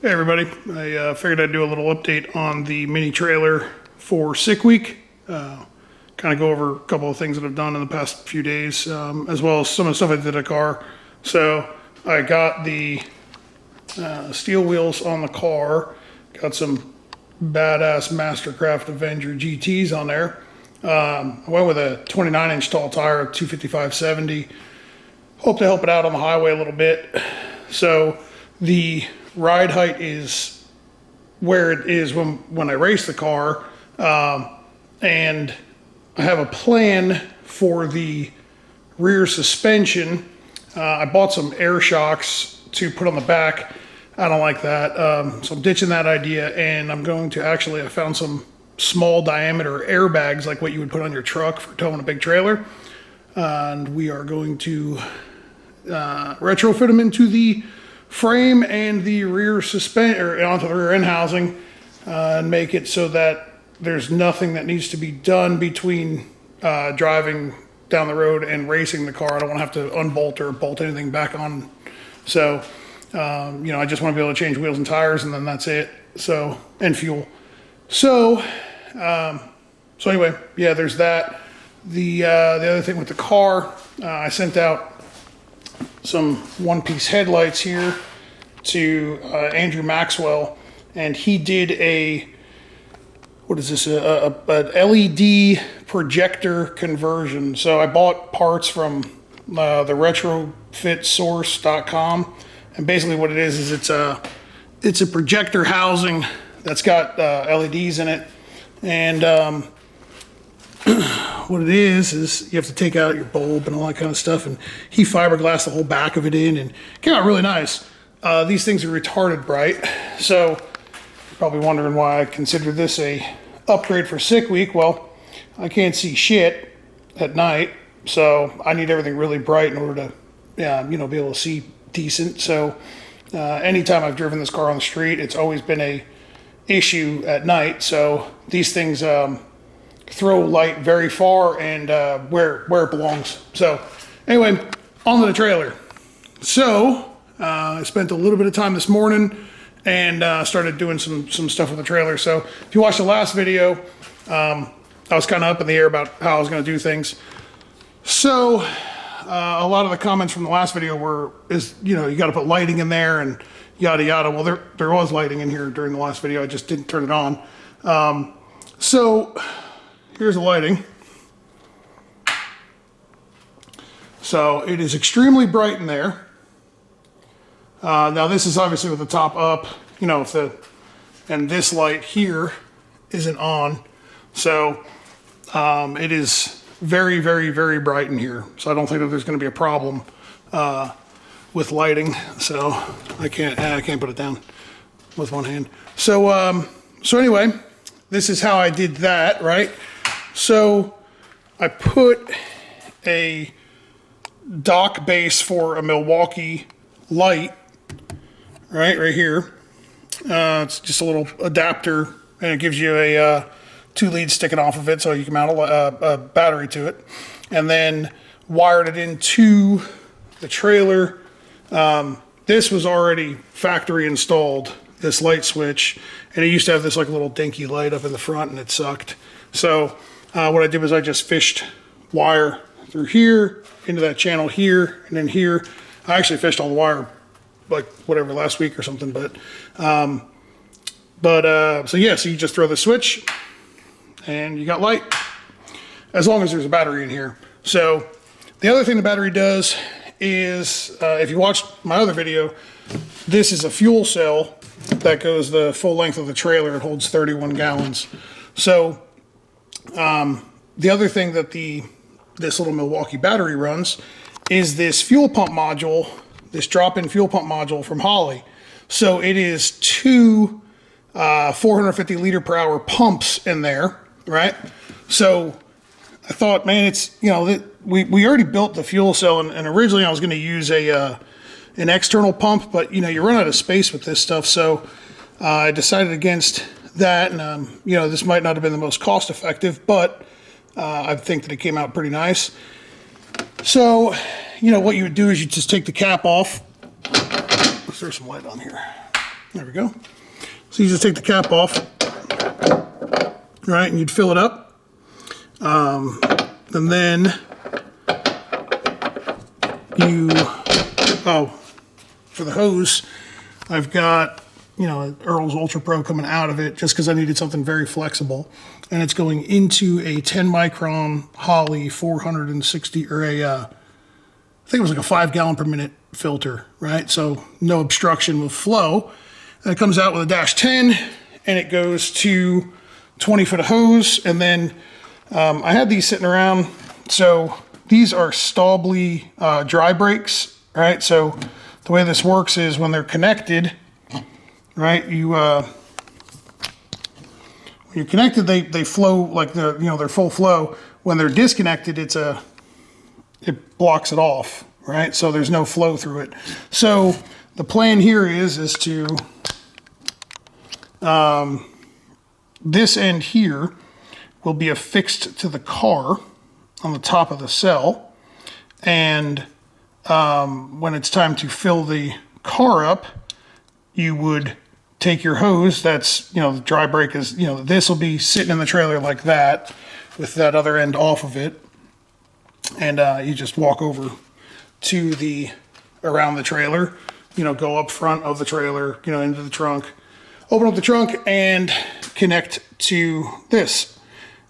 Hey everybody, I figured I'd do a little update on the mini trailer for Sick Week. Kind of go over a couple of things that I've done in the past few days, as well as some of the stuff I did to the car. So I got the steel wheels on the car, got some badass Mastercraft Avenger GTs on there. I went with a 29-inch tall tire, 255/70. Hope to help it out on the highway a little bit. So the ride height is where it is when I race the car, and I have a plan for the rear suspension. I bought some air shocks to put on the back. I don't like that, so I'm ditching that idea, and I'm going to I found some small diameter airbags like what you would put on your truck for towing a big trailer, and we are going to retrofit them into the frame and the rear or onto the rear end housing, and make it so that there's nothing that needs to be done between driving down the road and racing the car. I don't want to have to unbolt or bolt anything back on. So, I just want to be able to change wheels and tires, and then that's it. So, and fuel. So, anyway, yeah, there's that. The other thing with the car, I sent out some one-piece headlights here to Andrew Maxwell, and he did an LED projector conversion. So I bought parts from the retrofitsource.com, and basically what it is it's a projector housing that's got LEDs in it, and what it is you have to take out your bulb and all that kind of stuff, and he fiberglassed the whole back of it in, and it came out really nice. These things are retarded bright, so you're probably wondering why I consider this a upgrade for Sick Week. Well, I can't see shit at night, so I need everything really bright in order to be able to see decent. So anytime I've driven this car on the street, it's always been a issue at night. So these things throw light very far and where it belongs. So anyway, on to the trailer. So I spent a little bit of time this morning and started doing some stuff with the trailer. So if you watched the last video, I was kind of up in the air about how I was going to do things. So a lot of the comments from the last video you got to put lighting in there and yada yada. Well, there was lighting in here during the last video. I just didn't turn it on. So here's the lighting. So it is extremely bright in there. Now this is obviously with the top up, and this light here isn't on. So it is very, very, very bright in here. So I don't think that there's going to be a problem with lighting. So I can't put it down with one hand. So anyway, this is how I did that, right? So I put a dock base for a Milwaukee light right here. It's just a little adapter, and it gives you a 2 leads sticking off of it, so you can mount a battery to it, and then wired it into the trailer. This was already factory installed, this light switch, and it used to have this like little dinky light up in the front, and it sucked. So what I did was I just fished wire through here into that channel here, and then here. I actually fished all the wire like whatever last week or something, so you just throw the switch and you got light, as long as there's a battery in here. So the other thing the battery does is, if you watched my other video, this is a fuel cell that goes the full length of the trailer. It holds 31 gallons. So the other thing that this little Milwaukee battery runs is this fuel pump module, this drop-in fuel pump module from Holley. So it is 2 450 liter per hour pumps in there, right? So I thought, man, it's, we already built the fuel cell, and originally I was going to use an external pump, but you run out of space with this stuff. So I decided against that, and this might not have been the most cost effective, but I think that it came out pretty nice. So, what you would do is you just take the cap off. Let's throw some light on here. There we go. So you just take the cap off, right, and you'd fill it up. And then for the hose, I've got, Earl's Ultra Pro coming out of it just because I needed something very flexible. And it's going into a 10 micron Holley 460, or I think it was like a 5 gallon per minute filter, right? So no obstruction with flow. And it comes out with a dash 10, and it goes to 20 foot of hose. And then I had these sitting around. So these are Staubli dry brakes, right? So the way this works is when they're connected, right? When you're connected, they flow like they're full flow. When they're disconnected, it blocks it off, right? So there's no flow through it. So the plan here is to this end here will be affixed to the car on the top of the cell, and when it's time to fill the car up, you would take your hose. That's the dry brake is this will be sitting in the trailer like that with that other end off of it, and you just walk over to around the trailer, go up front of the trailer, into the trunk, open up the trunk and connect to this,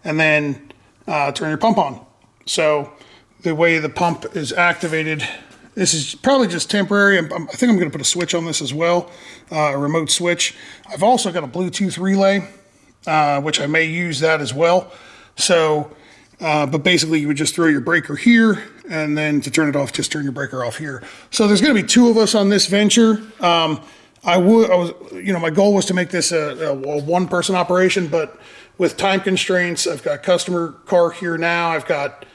and then turn your pump on. So the way the pump is activated, this is probably just temporary. I think I'm going to put a switch on this as well, a remote switch. I've also got a Bluetooth relay, which I may use that as well. So, but basically you would just throw your breaker here, and then to turn it off, just turn your breaker off here. So there's going to be 2 of us on this venture. My goal was to make this a one-person operation, but with time constraints, I've got customer car here now. I've got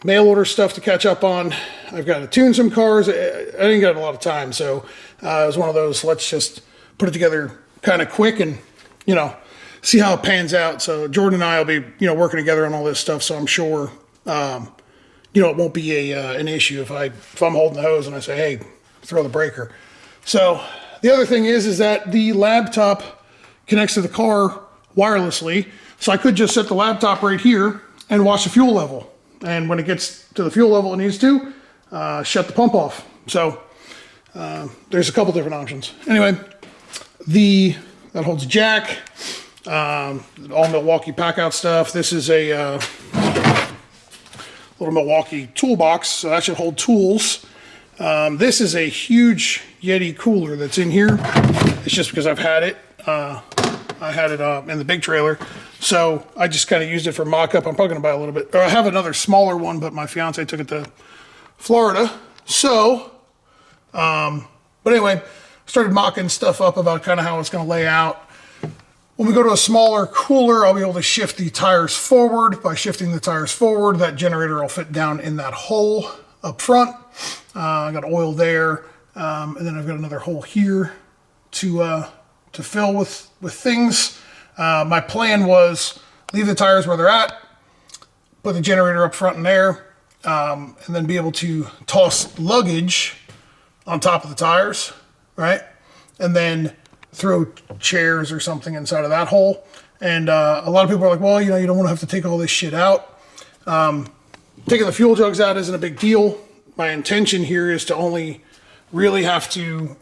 mail order stuff to catch up on. I've got to tune some cars. I didn't get a lot of time, so it was one of those, let's just put it together kind of quick and, see how it pans out. So Jordan and I will be, working together on all this stuff, so I'm sure, it won't be an issue if I'm holding the hose and I say, hey, throw the breaker. So the other thing is that the laptop connects to the car wirelessly, so I could just set the laptop right here and watch the fuel level. And when it gets to the fuel level it needs to, shut the pump off. So there's a couple different options. Anyway, that holds a jack, all Milwaukee pack-out stuff. This is a little Milwaukee toolbox, so that should hold tools. This is a huge Yeti cooler that's in here. It's just because I've had it. I had it in the big trailer, so I just kind of used it for mock-up. I'm probably going to buy a little bit. I have another smaller one, but my fiance took it to Florida. So, but anyway, started mocking stuff up about kind of how it's going to lay out. When we go to a smaller cooler, I'll be able to shift the tires forward. By shifting the tires forward, that generator will fit down in that hole up front. I got oil there, and then I've got another hole here to fill with things. My plan was leave the tires where they're at, put the generator up front in there, and then be able to toss luggage on top of the tires, right? And then throw chairs or something inside of that hole. And a lot of people are like, well, you don't want to have to take all this shit out. Taking the fuel jugs out isn't a big deal. My intention here is to only really have to,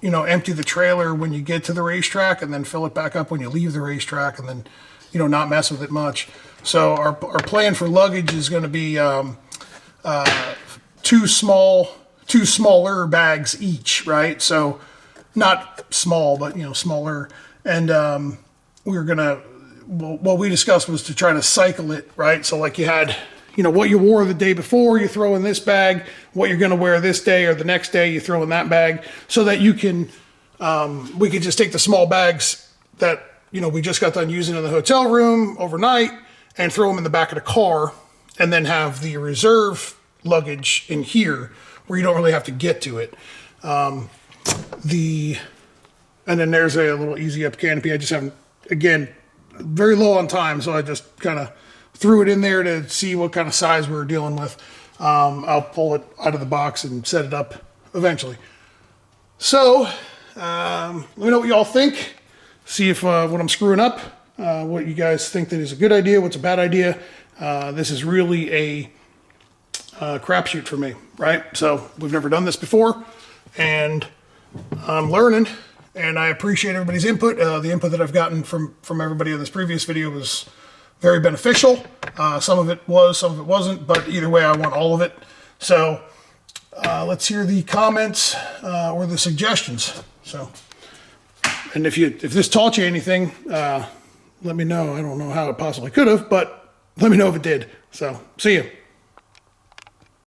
empty the trailer when you get to the racetrack, and then fill it back up when you leave the racetrack, and then, not mess with it much. So our plan for luggage is going to be two smaller bags each, right? So not small, but smaller. And what we discussed was to try to cycle it, right? So like you had, what you wore the day before, you throw in this bag. What you're going to wear this day or the next day, you throw in that bag, so that you can, we could just take the small bags that, we just got done using in the hotel room overnight and throw them in the back of the car, and then have the reserve luggage in here where you don't really have to get to it. And then there's a little easy up canopy. I just haven't, again, very low on time, so I just kind of threw it in there to see what kind of size we were dealing with. I'll pull it out of the box and set it up eventually. So Let me know what y'all think. See if what I'm screwing up, what you guys think that is a good idea, what's a bad idea. This is really a crapshoot for me, right? So we've never done this before, and I'm learning, and I appreciate everybody's input. The input that I've gotten from everybody in this previous video was very beneficial. Some of it was, some of it wasn't, but either way, I want all of it. So let's hear the comments or the suggestions. So, and if this taught you anything, let me know. I don't know how it possibly could have, but let me know if it did. So, see you.